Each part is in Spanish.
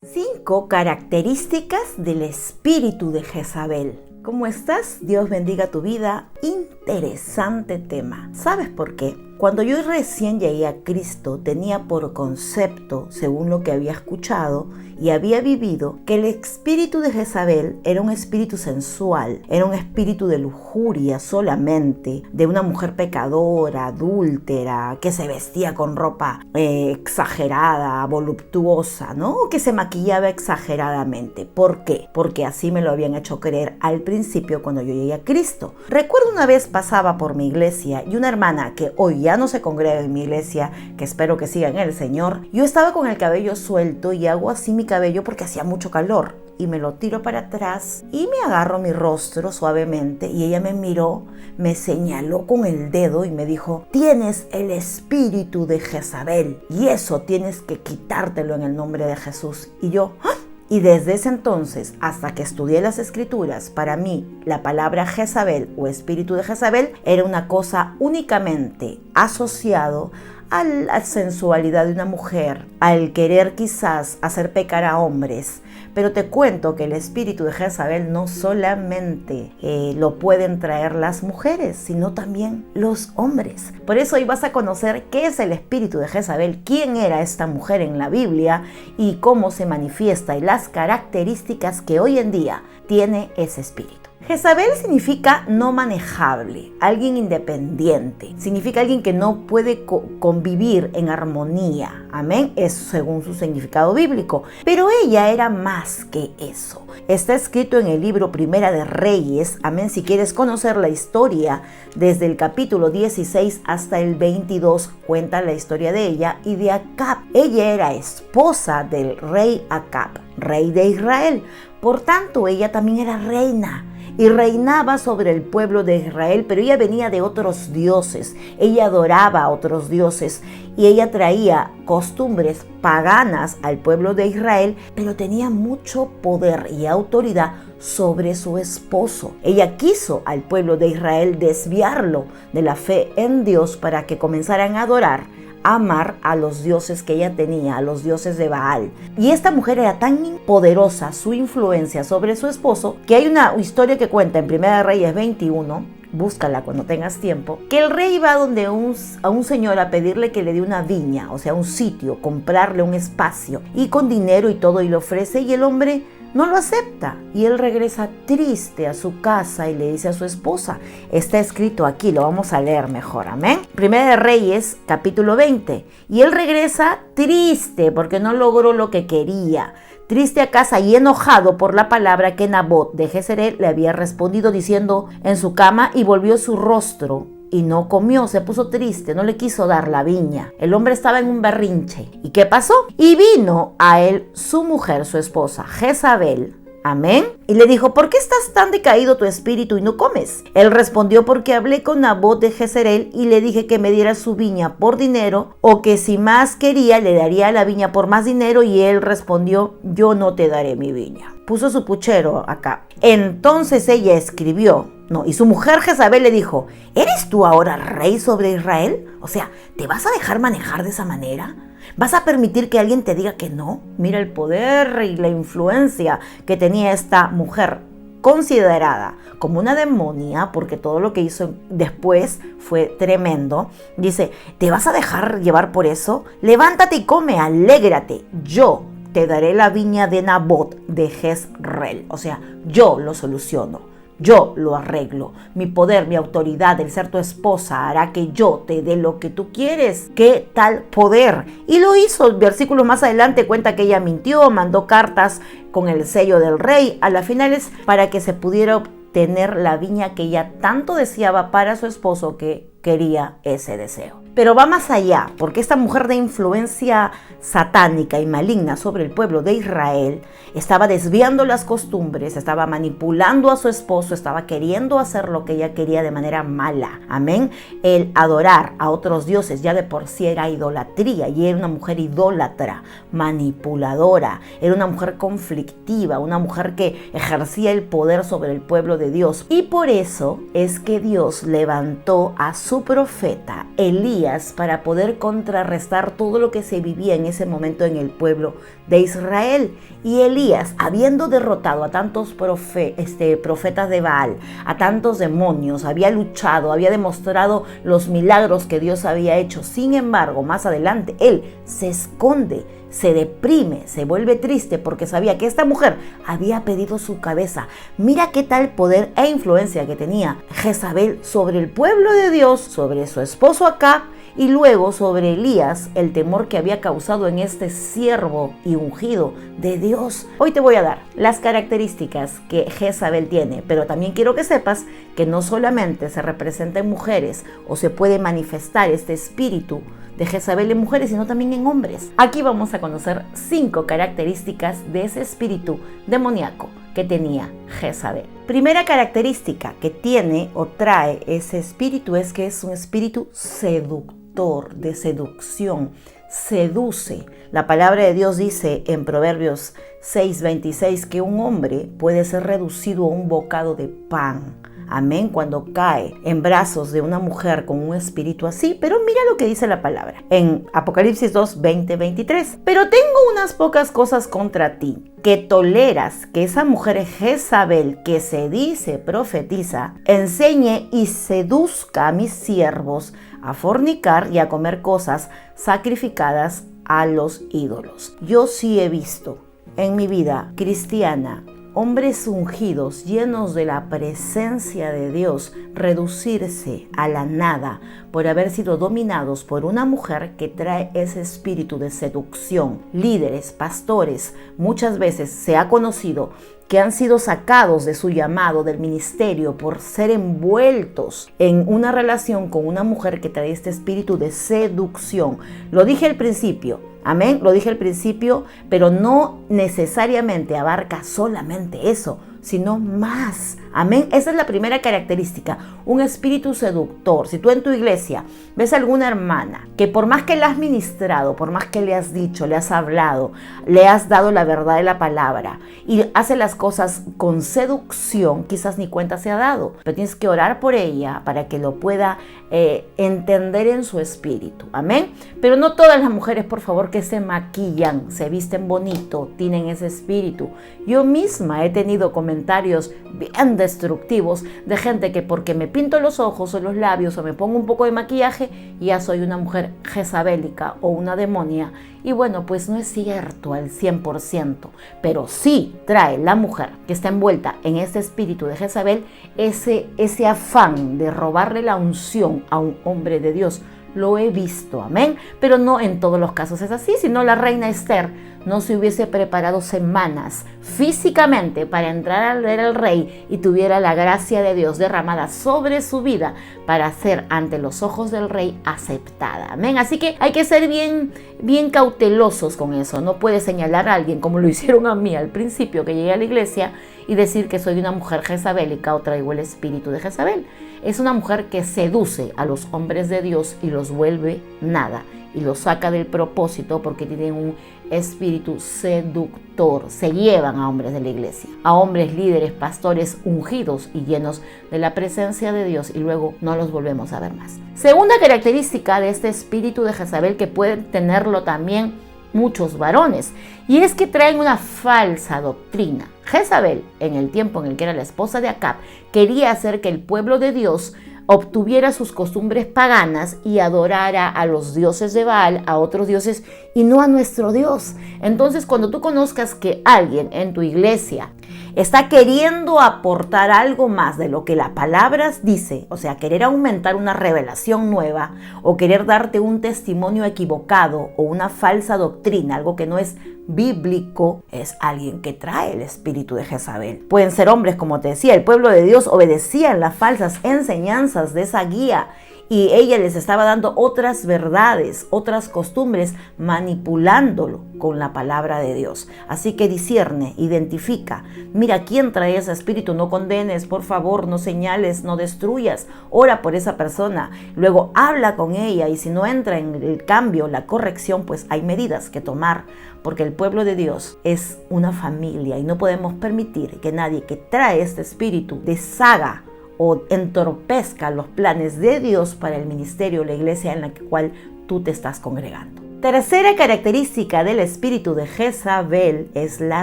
5 características del espíritu de Jezabel. ¿Cómo estás? Dios bendiga tu vida. Interesante tema. ¿Sabes por qué? Cuando yo recién llegué a Cristo, tenía por concepto, según lo que había escuchado y había vivido, que el espíritu de Jezabel era un espíritu sensual, era un espíritu de lujuria solamente, de una mujer pecadora, adúltera, que se vestía con ropa exagerada, voluptuosa, ¿no? Que se maquillaba exageradamente. ¿Por qué? Porque así me lo habían hecho creer al principio cuando yo llegué a Cristo. Recuerdo una vez pasaba por mi iglesia y una hermana que hoy ya no se congrega en mi iglesia, que espero que siga en el Señor, yo estaba con el cabello suelto y hago así mi cabello porque hacía mucho calor y me lo tiro para atrás y me agarro mi rostro suavemente y ella me miró, me señaló con el dedo y me dijo: tienes el espíritu de Jezabel y eso tienes que quitártelo en el nombre de Jesús. Y yo, ¡ah! Y desde ese entonces, hasta que estudié las escrituras, para mí la palabra Jezabel o espíritu de Jezabel era una cosa únicamente asociado a la sensualidad de una mujer, al querer quizás hacer pecar a hombres. Pero te cuento que el espíritu de Jezabel no solamente lo pueden traer las mujeres, sino también los hombres. Por eso hoy vas a conocer qué es el espíritu de Jezabel, quién era esta mujer en la Biblia y cómo se manifiesta y las características que hoy en día tiene ese espíritu. Jezabel significa no manejable, alguien independiente, significa alguien que no puede convivir en armonía, amén, eso según su significado bíblico, pero ella era más que eso. Está escrito en el libro Primera de Reyes, amén, si quieres conocer la historia desde el capítulo 16 hasta el 22, cuenta la historia de ella y de Acab. Ella era esposa del rey Acab, rey de Israel, por tanto ella también era reina. Y reinaba sobre el pueblo de Israel, pero ella venía de otros dioses, ella adoraba a otros dioses y ella traía costumbres paganas al pueblo de Israel, pero tenía mucho poder y autoridad sobre su esposo. Ella quiso al pueblo de Israel desviarlo de la fe en Dios para que comenzaran a adorar, amar a los dioses que ella tenía, a los dioses de Baal. Y esta mujer era tan poderosa, su influencia sobre su esposo, que hay una historia que cuenta en Primera de Reyes 21, búscala cuando tengas tiempo, que el rey va donde a un señor a pedirle que le dé una viña, o sea, un sitio, comprarle un espacio, y con dinero y todo, y le ofrece, y el hombre no lo acepta y él regresa triste a su casa y le dice a su esposa, está escrito aquí, lo vamos a leer mejor, amén. Primera de Reyes, capítulo 20, y él regresa triste porque no logró lo que quería, triste a casa y enojado por la palabra que Nabot de Jezreel le había respondido diciendo en su cama, y volvió su rostro y no comió, se puso triste, no le quiso dar la viña. El hombre estaba en un berrinche. ¿Y qué pasó? Y vino a él su mujer, su esposa, Jezabel, amén, y le dijo: ¿por qué estás tan decaído tu espíritu y no comes? Él respondió: porque hablé con Nabot de Jezreel y le dije que me diera su viña por dinero, o que si más quería le daría la viña por más dinero, y él respondió: yo no te daré mi viña. Puso su puchero acá. Entonces ella escribió, y su mujer Jezabel le dijo: ¿eres tú ahora rey sobre Israel? O sea, ¿te vas a dejar manejar de esa manera? ¿Vas a permitir que alguien te diga que no? Mira el poder y la influencia que tenía esta mujer, considerada como una demonia, porque todo lo que hizo después fue tremendo. Dice: ¿te vas a dejar llevar por eso? Levántate y come, alégrate. Yo te daré la viña de Nabot de Jezreel. O sea, yo lo soluciono. Yo lo arreglo. Mi poder, mi autoridad, el ser tu esposa, hará que yo te dé lo que tú quieres. ¿Qué tal poder? Y lo hizo. El versículo más adelante cuenta que ella mintió, mandó cartas con el sello del rey a las finales para que se pudiera obtener la viña que ella tanto deseaba para su esposo, que quería ese deseo. Pero va más allá, porque esta mujer de influencia satánica y maligna sobre el pueblo de Israel estaba desviando las costumbres, estaba manipulando a su esposo, estaba queriendo hacer lo que ella quería de manera mala. Amén. El adorar a otros dioses ya de por sí era idolatría, y era una mujer idólatra, manipuladora, era una mujer conflictiva, una mujer que ejercía el poder sobre el pueblo de Dios. Y por eso es que Dios levantó a su su profeta Elías para poder contrarrestar todo lo que se vivía en ese momento en el pueblo de Israel. Y Elías, habiendo derrotado a tantos profetas de Baal, a tantos demonios, había luchado, había demostrado los milagros que Dios había hecho. Sin embargo, más adelante, él se esconde, se deprime, se vuelve triste porque sabía que esta mujer había pedido su cabeza. Mira qué tal poder e influencia que tenía Jezabel sobre el pueblo de Dios, sobre su esposo Acab y luego sobre Elías, el temor que había causado en este siervo y ungido de Dios. Hoy te voy a dar las características que Jezabel tiene, pero también quiero que sepas que no solamente se representa en mujeres o se puede manifestar este espíritu de Jezabel en mujeres, sino también en hombres. Aquí vamos a conocer 5 características de ese espíritu demoníaco que tenía Jezabel. Primera característica que tiene o trae ese espíritu es que es un espíritu seductor, de seducción, seduce. La palabra de Dios dice en Proverbios 6:26 que un hombre puede ser reducido a un bocado de pan. Amén, cuando cae en brazos de una mujer con un espíritu así. Pero mira lo que dice la palabra en Apocalipsis 2:20-23. Pero tengo unas pocas cosas contra ti, que toleras que esa mujer Jezabel, que se dice profetiza, enseñe y seduzca a mis siervos a fornicar y a comer cosas sacrificadas a los ídolos. Yo sí he visto en mi vida cristiana hombres ungidos, llenos de la presencia de Dios, reducirse a la nada por haber sido dominados por una mujer que trae ese espíritu de seducción. Líderes, pastores, muchas veces se ha conocido que han sido sacados de su llamado, del ministerio, por ser envueltos en una relación con una mujer que trae este espíritu de seducción. Lo dije al principio. Amén, lo dije al principio, pero no necesariamente abarca solamente eso, sino más. Amén, esa es la primera característica, un espíritu seductor. Si tú en tu iglesia ves a alguna hermana que por más que le has ministrado, por más que le has dicho, le has hablado, le has dado la verdad de la palabra y hace las cosas con seducción, quizás ni cuenta se ha dado, pero tienes que orar por ella para que lo pueda entender en su espíritu. Amén, pero no todas las mujeres, por favor, que se maquillan, se visten bonito, tienen ese espíritu. Yo misma he tenido comentarios bien destructivos de gente que porque me pinto los ojos o los labios o me pongo un poco de maquillaje ya soy una mujer jezabélica o una demonia. Y bueno, pues no es cierto al 100%, pero sí trae la mujer que está envuelta en este espíritu de Jezabel ese afán de robarle la unción a un hombre de Dios. Lo he visto, amén, pero no en todos los casos es así, sino la reina Esther no se hubiese preparado semanas físicamente para entrar al ver al rey y tuviera la gracia de Dios derramada sobre su vida para ser ante los ojos del rey aceptada, amén. Así que hay que ser bien cautelosos con eso. No puedes señalar a alguien como lo hicieron a mí al principio que llegué a la iglesia y decir que soy una mujer jezabélica o traigo el espíritu de Jezabel. Es una mujer que seduce a los hombres de Dios y los vuelve nada y los saca del propósito porque tienen un espíritu seductor. Se llevan a hombres de la iglesia, a hombres líderes, pastores ungidos y llenos de la presencia de Dios y luego no los volvemos a ver más. Segunda característica de este espíritu de Jezabel que pueden tenerlo también muchos varones, y es que traen una falsa doctrina. Jezabel, en el tiempo en el que era la esposa de Acab, quería hacer que el pueblo de Dios obtuviera sus costumbres paganas y adorara a los dioses de Baal, a otros dioses y no a nuestro Dios. Entonces, cuando tú conozcas que alguien en tu iglesia está queriendo aportar algo más de lo que la palabra dice, o sea, querer aumentar una revelación nueva o querer darte un testimonio equivocado o una falsa doctrina, algo que no es bíblico, es alguien que trae el espíritu de Jezabel. Pueden ser hombres, como te decía, el pueblo de Dios obedecía las falsas enseñanzas de esa guía y ella les estaba dando otras verdades, otras costumbres, manipulándolo con la palabra de Dios. Así que discierne, identifica, mira quién trae ese espíritu, no condenes, por favor, no señales, no destruyas, ora por esa persona, luego habla con ella y si no entra en el cambio, la corrección, pues hay medidas que tomar, porque el pueblo de Dios es una familia y no podemos permitir que nadie que trae este espíritu deshaga o entorpezca los planes de Dios para el ministerio, la iglesia en la cual tú te estás congregando. Tercera característica del espíritu de Jezabel es la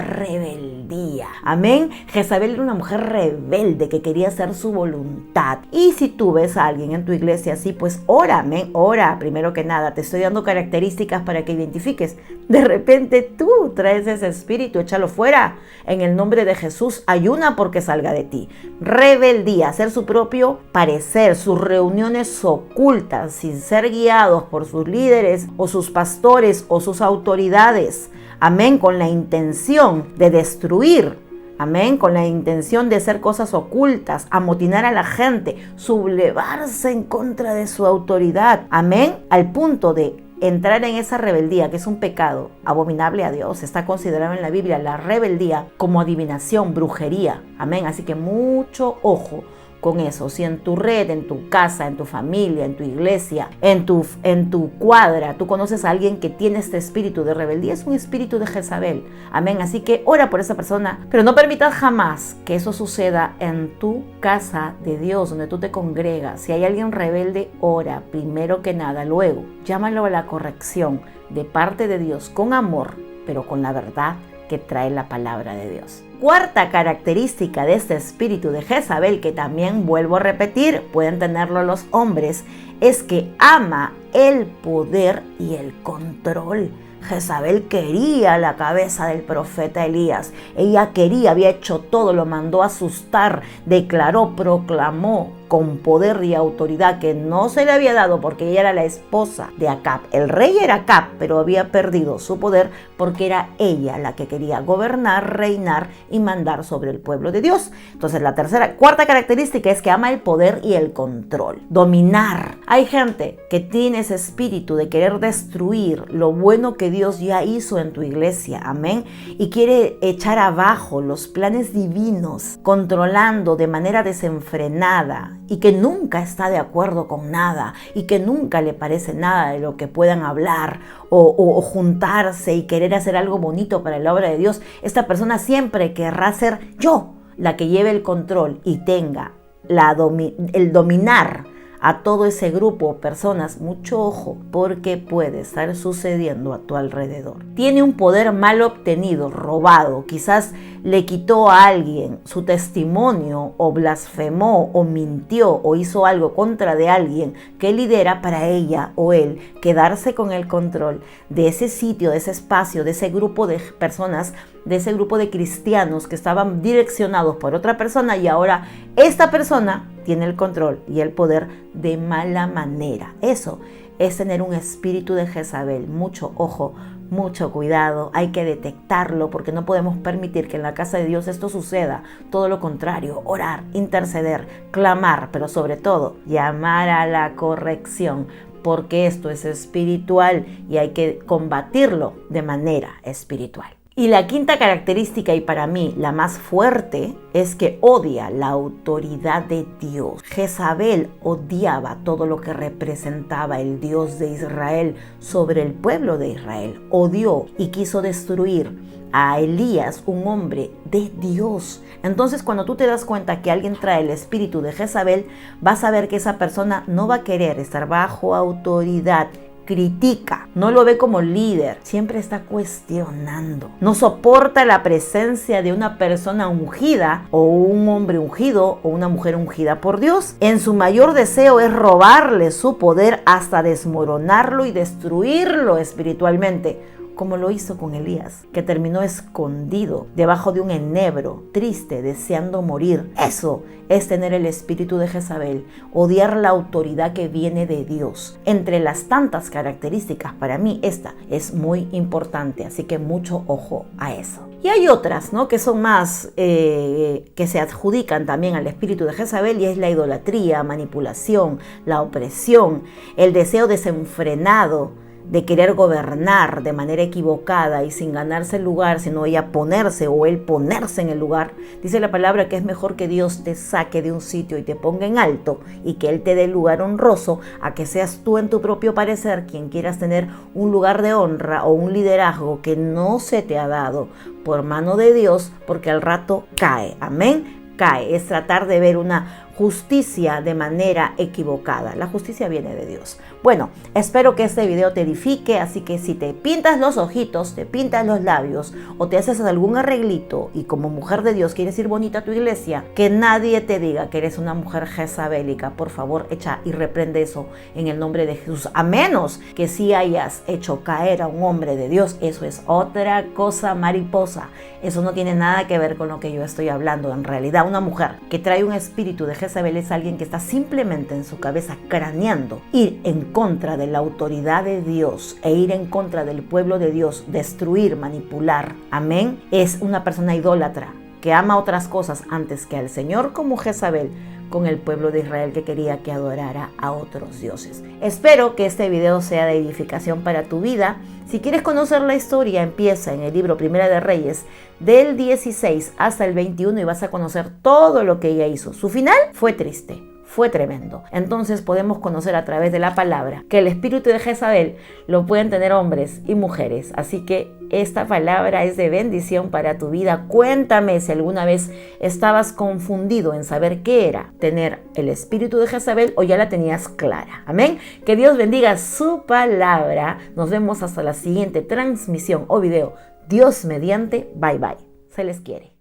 rebeldía. Amén. Jezabel era una mujer rebelde que quería hacer su voluntad. Y si tú ves a alguien en tu iglesia así, pues ora, amén, ora. Primero que nada, te estoy dando características para que identifiques. De repente tú traes ese espíritu, échalo fuera. En el nombre de Jesús, ayuna porque salga de ti. Rebeldía, hacer su propio parecer, sus reuniones ocultas, sin ser guiados por sus líderes o sus pastores o sus autoridades, amén, con la intención de destruir, amén, con la intención de hacer cosas ocultas, amotinar a la gente, sublevarse en contra de su autoridad, amén, al punto de entrar en esa rebeldía, que es un pecado abominable a Dios. Está considerado en la Biblia la rebeldía como adivinación, brujería, amén, así que mucho ojo con eso. Si en tu red, en tu casa, en tu familia, en tu iglesia, en tu cuadra, tú conoces a alguien que tiene este espíritu de rebeldía, es un espíritu de Jezabel. Amén. Así que ora por esa persona, pero no permitas jamás que eso suceda en tu casa de Dios, donde tú te congregas. Si hay alguien rebelde, ora primero que nada. Luego, llámalo a la corrección de parte de Dios con amor, pero con la verdad que trae la palabra de Dios. Cuarta característica de este espíritu de Jezabel, que también vuelvo a repetir, pueden tenerlo los hombres, es que ama el poder y el control. Jezabel quería la cabeza del profeta Elías. Ella quería, había hecho todo, lo mandó a asustar, declaró, proclamó con poder y autoridad que no se le había dado porque ella era la esposa de Acab. El rey era Acab, pero había perdido su poder porque era ella la que quería gobernar, reinar y mandar sobre el pueblo de Dios. Entonces cuarta característica es que ama el poder y el control, dominar. Hay gente que tiene ese espíritu de querer destruir lo bueno que Dios ya hizo en tu iglesia, amén, y quiere echar abajo los planes divinos, controlando de manera desenfrenada, y que nunca está de acuerdo con nada y que nunca le parece nada de lo que puedan hablar o juntarse y querer hacer algo bonito para la obra de Dios. Esta persona siempre querrá ser yo la que lleve el control y tenga el dominar a todo ese grupo de personas. Mucho ojo, porque puede estar sucediendo a tu alrededor. Tiene un poder mal obtenido, robado, quizás le quitó a alguien su testimonio o blasfemó o mintió o hizo algo contra de alguien que lidera, para ella o él quedarse con el control de ese sitio, de ese espacio, de ese grupo de personas, de ese grupo de cristianos que estaban direccionados por otra persona, y ahora esta persona tiene el control y el poder de mala manera. Eso es tener un espíritu de Jezabel. Mucho ojo, mucho cuidado, hay que detectarlo, porque no podemos permitir que en la casa de Dios esto suceda. Todo lo contrario, orar, interceder, clamar, pero sobre todo llamar a la corrección, porque esto es espiritual y hay que combatirlo de manera espiritual. Y la quinta característica, y para mí la más fuerte, es que odia la autoridad de Dios. Jezabel odiaba todo lo que representaba el Dios de Israel sobre el pueblo de Israel. Odió y quiso destruir a Elías, un hombre de Dios. Entonces, cuando tú te das cuenta que alguien trae el espíritu de Jezabel, vas a ver que esa persona no va a querer estar bajo autoridad. Critica, no lo ve como líder, siempre está cuestionando, no soporta la presencia de una persona ungida o un hombre ungido o una mujer ungida por Dios. En su mayor deseo es robarle su poder hasta desmoronarlo y destruirlo espiritualmente, como lo hizo con Elías, que terminó escondido debajo de un enebro, triste, deseando morir. Eso es tener el espíritu de Jezabel, odiar la autoridad que viene de Dios. Entre las tantas características, para mí esta es muy importante, así que mucho ojo a eso. Y hay otras, ¿no?, que son más, que se adjudican también al espíritu de Jezabel, y es la idolatría, manipulación, la opresión, el deseo desenfrenado de querer gobernar de manera equivocada y sin ganarse el lugar, sino ella ponerse o él ponerse en el lugar. Dice la palabra que es mejor que Dios te saque de un sitio y te ponga en alto y que Él te dé lugar honroso, a que seas tú en tu propio parecer quien quieras tener un lugar de honra o un liderazgo que no se te ha dado por mano de Dios, porque al rato cae. Amén. Cae. Es tratar de ver una justicia de manera equivocada. La justicia viene de Dios. Bueno, espero que este video te edifique, así que si te pintas los ojitos, te pintas los labios o te haces algún arreglito y como mujer de Dios quieres ir bonita a tu iglesia, que nadie te diga que eres una mujer jezabélica. Por favor, echa y reprende eso en el nombre de Jesús. A menos que sí hayas hecho caer a un hombre de Dios, eso es otra cosa, mariposa. Eso no tiene nada que ver con lo que yo estoy hablando. En realidad, una mujer que trae un espíritu de Jezabel es alguien que está simplemente en su cabeza craneando ir en contra de la autoridad de Dios e ir en contra del pueblo de Dios, destruir, manipular. Amén. Es una persona idólatra que ama otras cosas antes que al Señor, como Jezabel con el pueblo de Israel que quería que adorara a otros dioses. Espero que este video sea de edificación para tu vida. Si quieres conocer la historia, empieza en el libro Primera de Reyes del 16 hasta el 21 y vas a conocer todo lo que ella hizo. Su final fue triste. Fue tremendo. Entonces podemos conocer a través de la palabra que el espíritu de Jezabel lo pueden tener hombres y mujeres. Así que esta palabra es de bendición para tu vida. Cuéntame si alguna vez estabas confundido en saber qué era tener el espíritu de Jezabel o ya la tenías clara. Amén. Que Dios bendiga su palabra. Nos vemos hasta la siguiente transmisión o video. Dios mediante. Bye bye. Se les quiere.